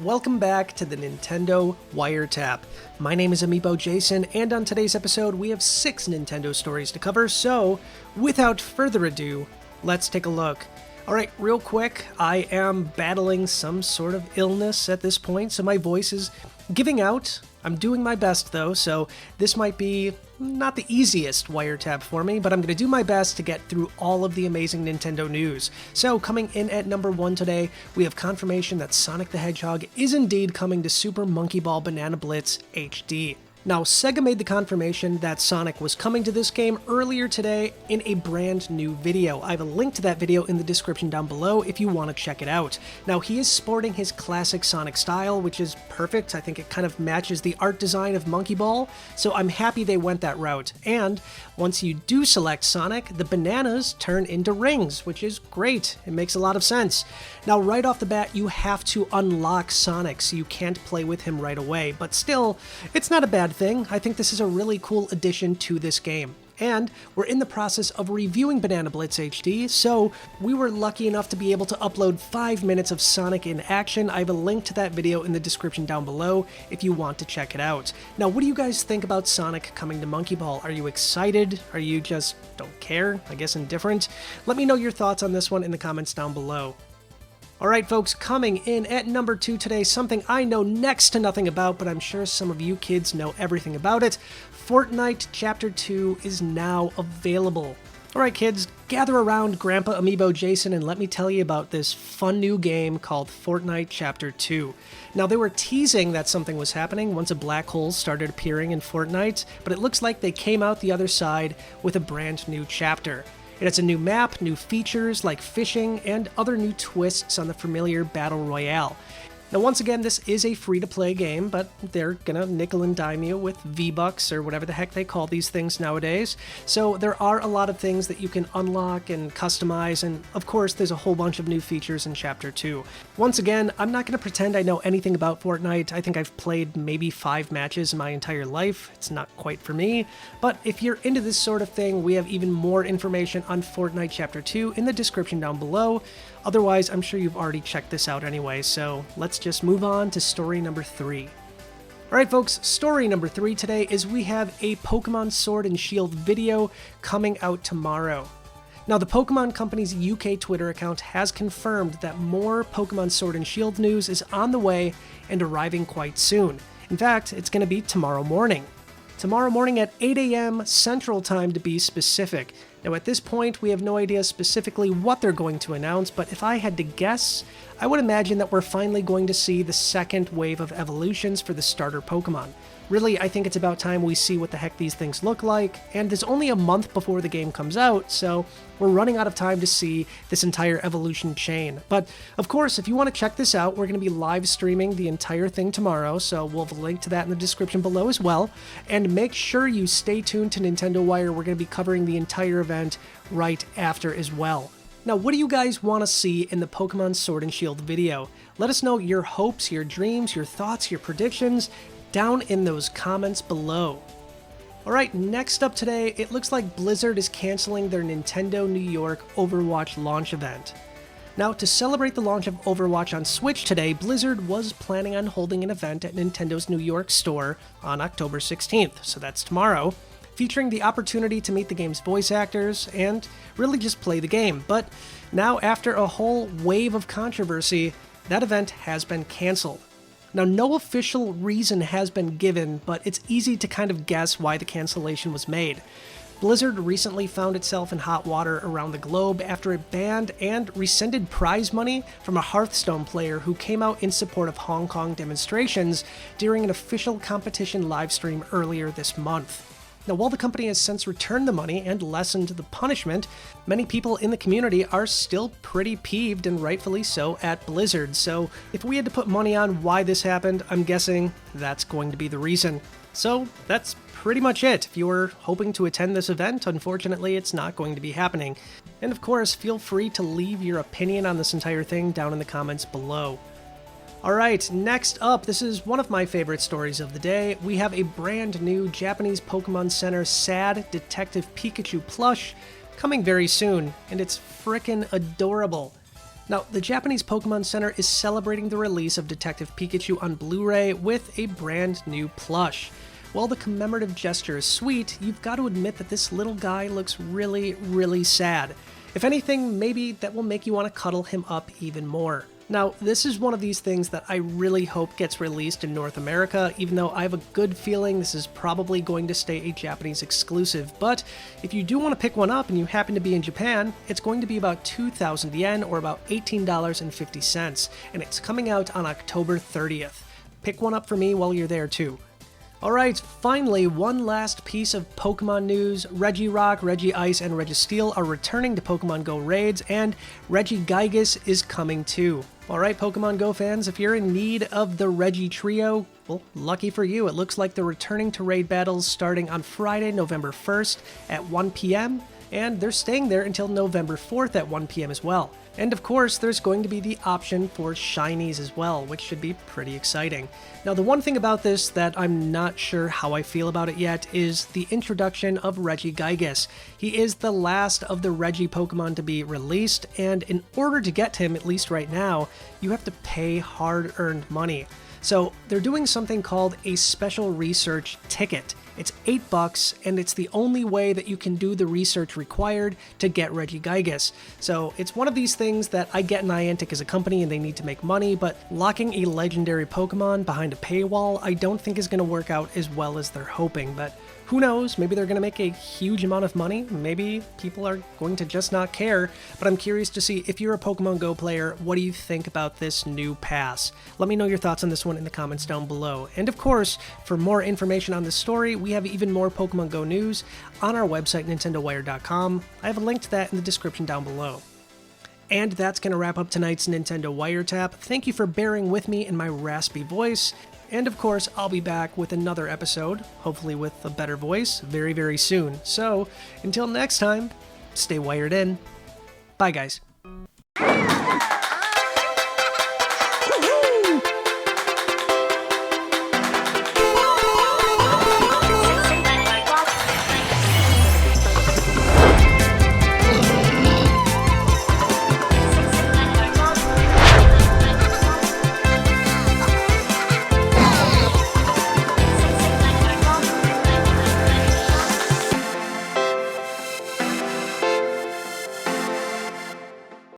Welcome back to the Nintendo Wiretap. My name is Amiibo Jason, and on today's episode we have 6 Nintendo stories to cover, so without further ado, let's take a look. Alright, real quick, I am battling some sort of illness at this point, so my voice is giving out. I'm doing my best though, so this might be not the easiest wiretap for me, but I'm going to do my best to get through all of the amazing Nintendo news. So coming in at number 1 today, we have confirmation that Sonic the Hedgehog is indeed coming to Super Monkey Ball Banana Blitz HD. Now, Sega made the confirmation that Sonic was coming to this game earlier today in a brand new video. I have a link to that video in the description down below if you want to check it out. Now, he is sporting his classic Sonic style, which is perfect. I think it kind of matches the art design of Monkey Ball, so I'm happy they went that route. And once you do select Sonic, the bananas turn into rings, which is great. It makes a lot of sense. Now, right off the bat, you have to unlock Sonic, so you can't play with him right away, but still, it's not a bad thing. I think this is a really cool addition to this game. And we're in the process of reviewing Banana Blitz HD, so we were lucky enough to be able to upload 5 minutes of Sonic in action. I have a link to that video in the description down below if you want to check it out. Now, what do you guys think about Sonic coming to Monkey Ball? Are you excited? Are you just don't care? I guess indifferent? Let me know your thoughts on this one in the comments down below. Alright folks, coming in at number 2 today, something I know next to nothing about, but I'm sure some of you kids know everything about it. Fortnite Chapter 2 is now available. Alright kids, gather around Grandpa Amiibo Jason and let me tell you about this fun new game called Fortnite Chapter 2. Now, they were teasing that something was happening once a black hole started appearing in Fortnite, but it looks like they came out the other side with a brand new chapter. It has a new map, new features like fishing, and other new twists on the familiar Battle Royale. Now, once again, this is a free-to-play game, but they're gonna nickel and dime you with V-Bucks or whatever the heck they call these things nowadays. So there are a lot of things that you can unlock and customize, and of course, there's a whole bunch of new features in Chapter 2. Once again, I'm not gonna pretend I know anything about Fortnite. I think I've played maybe 5 matches in my entire life. It's not quite for me. But if you're into this sort of thing, we have even more information on Fortnite Chapter 2 in the description down below. Otherwise, I'm sure you've already checked this out anyway, so let's just move on to story number 3. Alright folks, story number 3 today is we have a Pokemon Sword and Shield video coming out tomorrow. Now, the Pokemon Company's UK Twitter account has confirmed that more Pokemon Sword and Shield news is on the way and arriving quite soon. In fact, it's going to be tomorrow morning. Tomorrow morning at 8 a.m. Central Time to be specific. Now, at this point, we have no idea specifically what they're going to announce, but if I had to guess, I would imagine that we're finally going to see the second wave of evolutions for the starter Pokemon. Really, I think it's about time we see what the heck these things look like, and there's only a month before the game comes out, so we're running out of time to see this entire evolution chain. But, of course, if you want to check this out, we're going to be live streaming the entire thing tomorrow, so we'll have a link to that in the description below as well. And make sure you stay tuned to Nintendo Wire. We're going to be covering the entire event right after as well. Now, what do you guys want to see in the Pokemon Sword and Shield video? Let us know your hopes, your dreams, your thoughts, your predictions down in those comments below. Alright, next up today, it looks like Blizzard is canceling their Nintendo New York Overwatch launch event. Now, to celebrate the launch of Overwatch on Switch today, Blizzard was planning on holding an event at Nintendo's New York store on October 16th, so that's tomorrow, featuring the opportunity to meet the game's voice actors and really just play the game. But now, after a whole wave of controversy, that event has been canceled. Now, no official reason has been given, but it's easy to kind of guess why the cancellation was made. Blizzard recently found itself in hot water around the globe after it banned and rescinded prize money from a Hearthstone player who came out in support of Hong Kong demonstrations during an official competition livestream earlier this month. Now, while the company has since returned the money and lessened the punishment, many people in the community are still pretty peeved, and rightfully so, at Blizzard. So if we had to put money on why this happened, I'm guessing that's going to be the reason. So that's pretty much it. If you were hoping to attend this event, unfortunately it's not going to be happening. And of course, feel free to leave your opinion on this entire thing down in the comments below. Alright, next up, this is one of my favorite stories of the day. We have a brand new Japanese Pokemon Center Sad Detective Pikachu plush coming very soon, and it's frickin' adorable. Now, the Japanese Pokemon Center is celebrating the release of Detective Pikachu on Blu-ray with a brand new plush. While the commemorative gesture is sweet, you've got to admit that this little guy looks really, really sad. If anything, maybe that will make you want to cuddle him up even more. Now, this is one of these things that I really hope gets released in North America, even though I have a good feeling this is probably going to stay a Japanese exclusive. But if you do want to pick one up and you happen to be in Japan, it's going to be about 2,000 yen or about $18.50, and it's coming out on October 30th. Pick one up for me while you're there too. Alright, finally, one last piece of Pokemon news. Regirock, Regice, and Registeel are returning to Pokemon Go raids, and Regigigas is coming too. Alright, Pokemon Go fans, if you're in need of the Regi trio, well, lucky for you, it looks like they're returning to raid battles starting on Friday, November 1st at 1 p.m., and they're staying there until November 4th at 1 p.m. as well. And of course, there's going to be the option for shinies as well, which should be pretty exciting. Now, the one thing about this that I'm not sure how I feel about it yet is the introduction of Regigigas. He is the last of the Regi Pokemon to be released, and in order to get him, at least right now, you have to pay hard-earned money. So they're doing something called a special research ticket. It's $8, and it's the only way that you can do the research required to get Regigigas. So it's one of these things that I get Niantic as a company and they need to make money, but locking a legendary Pokemon behind a paywall I don't think is going to work out as well as they're hoping, but who knows, maybe they're going to make a huge amount of money, maybe people are going to just not care, but I'm curious to see if you're a Pokemon Go player, what do you think about this new pass? Let me know your thoughts on this one in the comments down below. And of course, for more information on this story, we have even more Pokemon Go news on our website, nintendowire.com. I have a link to that in the description down below. And that's going to wrap up tonight's Nintendo Wiretap. Thank you for bearing with me in my raspy voice. And of course, I'll be back with another episode, hopefully with a better voice, very, very soon. So, until next time, stay wired in. Bye, guys.